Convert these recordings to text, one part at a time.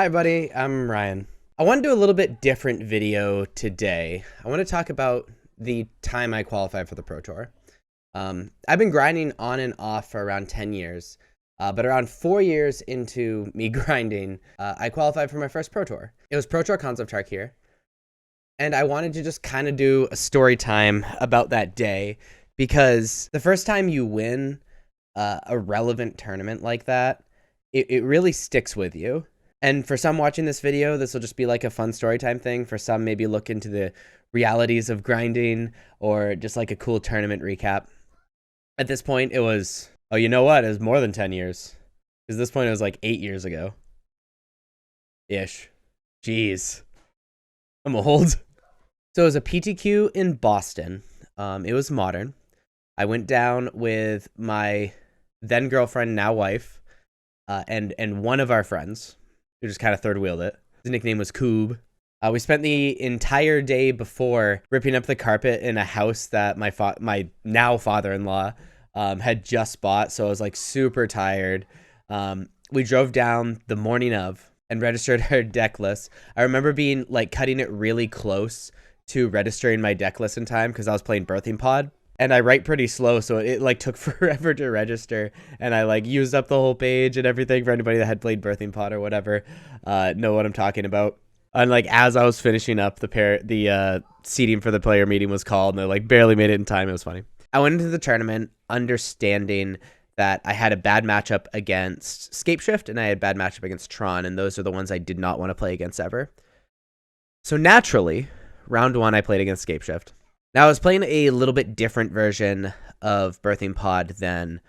Hi, buddy. I'm Ryan. I want to do a little bit different video today. I want to talk about the time I qualified for the Pro Tour. I've been grinding on and off for around 10 years, but around 4 years into me grinding, I qualified for my first Pro Tour. It was Pro Tour Concept Arc here, and I wanted to just kind of do a story time about that day because the first time you win a relevant tournament like that, it really sticks with you. And for some watching this video, this will just be like a fun story time thing. For some, maybe look into the realities of grinding or just like a cool tournament recap. At this point, it was, oh, you know what? It was more than 10 years. Because at this point, it was like 8 years ago. Ish. Jeez. I'm old. So it was a PTQ in Boston. It was modern. I went down with my then girlfriend, now wife, and one of our friends, who just kind of third wheeled it. His nickname was Coob. We spent the entire day before ripping up the carpet in a house that my now father-in-law had just bought. So I was like super tired. We drove down the morning of and registered our deck list. I remember being like cutting it really close to registering my deck list in time because I was playing Birthing Pod. And I write pretty slow, so it like took forever to register, and I like used up the whole page and everything. For anybody that had played Birthing Pod or whatever, know what I'm talking about. And like as I was finishing up, the seating for the player meeting was called, and they like barely made it in time. It was funny. I went into the tournament understanding that I had a bad matchup against Scapeshift, and I had a bad matchup against Tron, and those are the ones I did not want to play against ever. So naturally, round one I played against Scapeshift. Now, I was playing a little bit different version of Birthing Pod than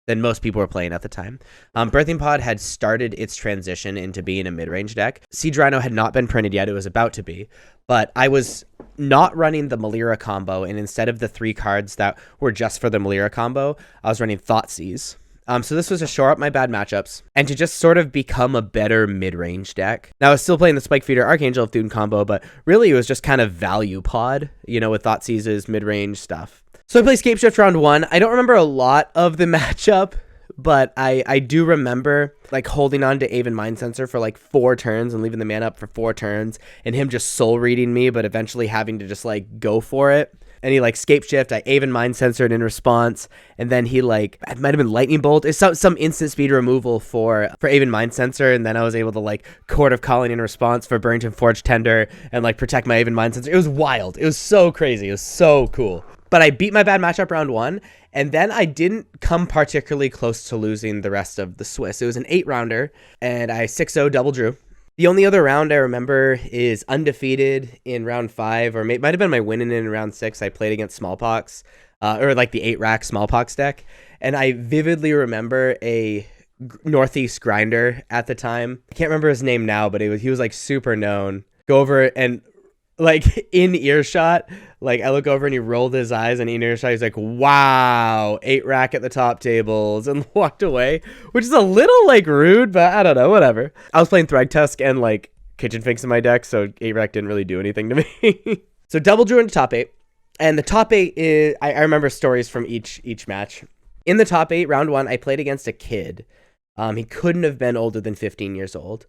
most people were playing at the time. Birthing Pod had started its transition into being a mid-range deck. Siege Rhino had not been printed yet. It was about to be. But I was not running the Malira combo, and instead of the 3 cards that were just for the Malira combo, I was running Thoughtseize. So this was to shore up my bad matchups and to just sort of become a better mid-range deck. Now, I was still playing the Spike Feeder Archangel of Thune combo, but really it was just kind of value pod, you know, with Thoughtseizes, mid-range stuff. So I played Scapeshift round 1. I don't remember a lot of the matchup, but I do remember like holding on to Aven Mind Sensor for like 4 turns and leaving the man up for 4 turns and him just soul reading me, but eventually having to just like go for it. And he like Scapeshift, I Aven Mind Censored in response, and then he like, it might have been Lightning Bolt. It's some instant speed removal for Aven Mind Sensor, and then I was able to like Court of Calling in response for Burrington Forge Tender and like protect my Aven Mind Sensor. It was wild. It was so crazy. It was so cool. But I beat my bad matchup round 1, and then I didn't come particularly close to losing the rest of the Swiss. It was an 8-rounder, and I 6-0 double drew. The only other round I remember is undefeated in round 5, or might have been my winning in round 6. I played against Smallpox, or like the 8-rack Smallpox deck. And I vividly remember a Northeast grinder at the time. I can't remember his name now, but he was like super known. Go over and like in earshot, like I look over and he rolled his eyes, and in earshot he's like, wow, 8-rack at the top tables, and walked away, which is a little like rude, but I don't know, whatever. I was playing Thragtusk and like Kitchen Finks in my deck, so 8-rack didn't really do anything to me. So double drew into top 8, and the top 8 is, I remember stories from each match. In the top 8, round 1, I played against a kid. He couldn't have been older than 15 years old.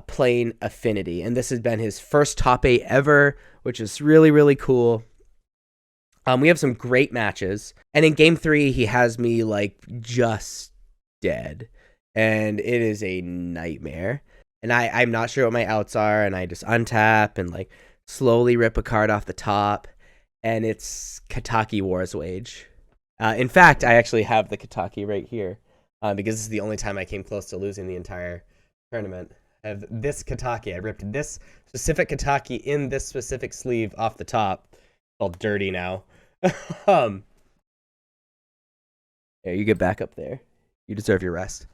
Playing Affinity, and this has been his first top 8 ever, which is really, really cool. We have some great matches, and in game 3 he has me like just dead, and it is a nightmare, and I'm not sure what my outs are, and I just untap and like slowly rip a card off the top, and it's Kataki War's Wage. In fact, I actually have the Kataki right here, because this is the only time I came close to losing the entire tournament. I have this Kataki. I ripped this specific Kataki in this specific sleeve off the top. It's all dirty now. There, you get back up there. You deserve your rest.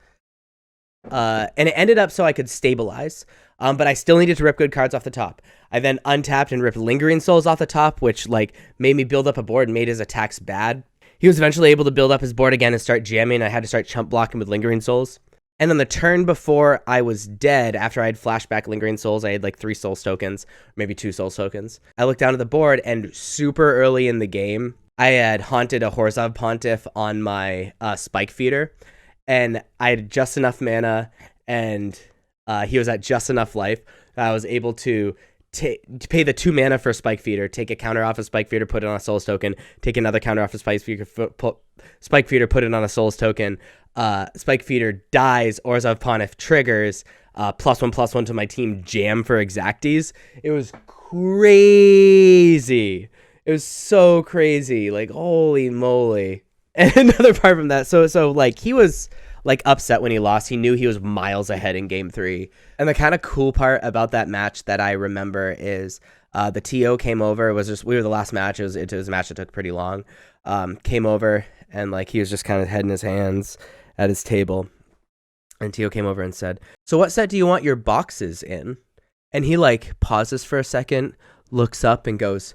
And it ended up so I could stabilize, but I still needed to rip good cards off the top. I then untapped and ripped Lingering Souls off the top, which like made me build up a board and made his attacks bad. He was eventually able to build up his board again and start jamming. I had to start chump blocking with Lingering Souls. And on the turn before I was dead, after I had flashback Lingering Souls, I had like 3 Souls tokens, maybe 2 Souls tokens. I looked down at the board, and super early in the game, I had haunted a Horzov Pontiff on my Spike Feeder, and I had just enough mana and he was at just enough life that I was able to pay the 2 mana for Spike Feeder, take a counter off of Spike Feeder, put it on a Souls token, take another counter off of Spike Feeder, put it on a Souls token. Spike Feeder dies, Orzhov Pontiff triggers, +1/+1 to my team jam for Exacties. It was crazy. It was so crazy. Like, holy moly. And another part from that, so like he was like upset when he lost. He knew he was miles ahead in game 3. And the kind of cool part about that match that I remember is the TO came over. It was just, we were the last match. It was a match that took pretty long. Came over and like he was just kind of head in his hands at his table. And TO came over and said, "So what set do you want your boxes in?" And he like pauses for a second, looks up and goes,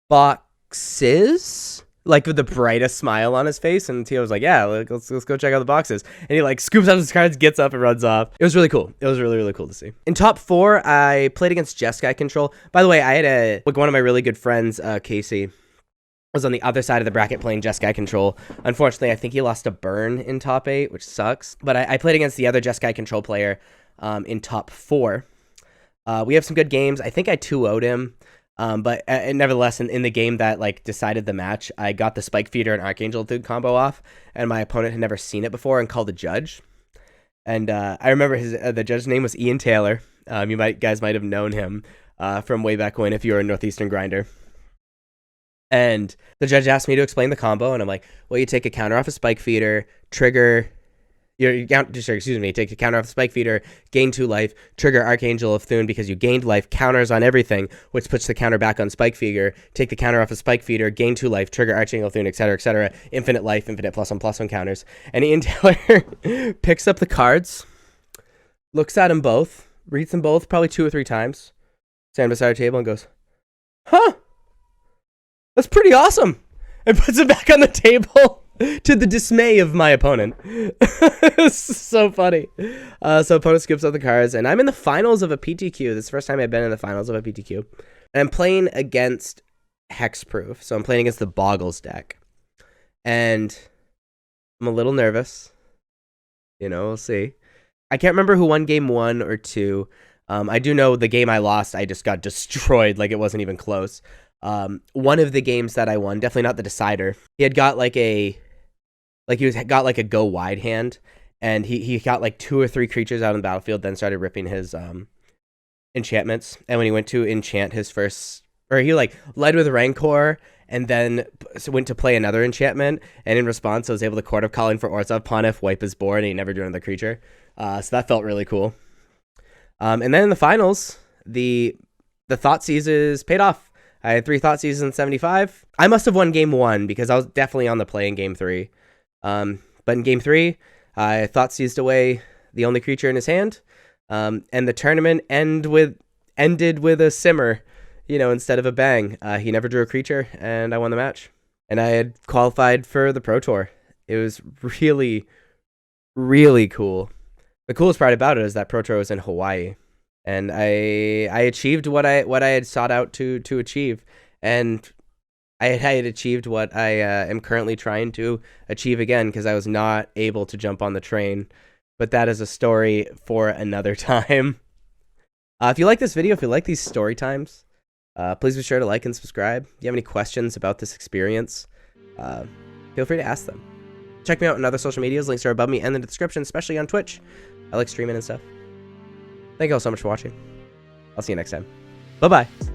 "Boxes?" Like with the brightest smile on his face. And Tio was like, "Yeah, let's go check out the boxes." And he like scoops up his cards, gets up and runs off. It was really cool. It was really, really cool to see. In top 4, I played against Jeskai Control. By the way, I had one of my really good friends, Casey, was on the other side of the bracket playing Jeskai Control. Unfortunately, I think he lost a burn in top 8, which sucks. But I played against the other Jeskai Control player in top 4. We have some good games. I think I 2-0'd him. But nevertheless, in the game that like decided the match, I got the Spike Feeder and Archangel Dude combo off, and my opponent had never seen it before and called the judge. And I remember the judge's name was Ian Taylor. You guys might have known him from way back when if you were a Northeastern grinder. And the judge asked me to explain the combo, and I'm like, "Well, you take a counter off a Spike Feeder, trigger." Take a counter off the Spike Feeder, gain 2 life, trigger Archangel of Thune because you gained life, counters on everything, which puts the counter back on Spike Feeder. Take the counter off of Spike Feeder, gain 2 life, trigger Archangel of Thune, etc., infinite life, infinite +1/+1 counters. And Ian Taylor picks up the cards, looks at them both, reads them both probably 2 or 3 times, stands beside our table and goes, "Huh, that's pretty awesome," and puts it back on the table. To the dismay of my opponent. It's so funny. So opponent skips up the cards, and I'm in the finals of a PTQ. This is the first time I've been in the finals of a PTQ. And I'm playing against Hexproof. So I'm playing against the Boggles deck. And I'm a little nervous. We'll see. I can't remember who won game 1 or 2. I do know the game I lost, I just got destroyed. Like, it wasn't even close. One of the games that I won, definitely not the decider. He had got got a go wide hand, and he got like 2 or 3 creatures out on the battlefield, then started ripping his enchantments. And when he went to enchant his first, or he like led with Rancor and then went to play another enchantment, and in response I was able to Court of Calling for Orzhov Pontiff, wipe his board, and he never drew another creature. So that felt really cool. And then in the finals, the Thoughtseizes paid off. I had 3 Thoughtseizes in 75. I must have won game 1 because I was definitely on the play in game 3. But in game 3, I Thoughtseized away the only creature in his hand. And the tournament ended with a simmer, instead of a bang. He never drew a creature, and I won the match. And I had qualified for the Pro Tour. It was really, really cool. The coolest part about it is that Pro Tour was in Hawaii. And I achieved what I had sought out to achieve. And I had achieved what I am currently trying to achieve again because I was not able to jump on the train. But that is a story for another time. If you like this video, if you like these story times, please be sure to like and subscribe. If you have any questions about this experience, feel free to ask them. Check me out on other social medias. Links are above me and in the description, especially on Twitch. I like streaming and stuff. Thank you all so much for watching. I'll see you next time. Bye-bye.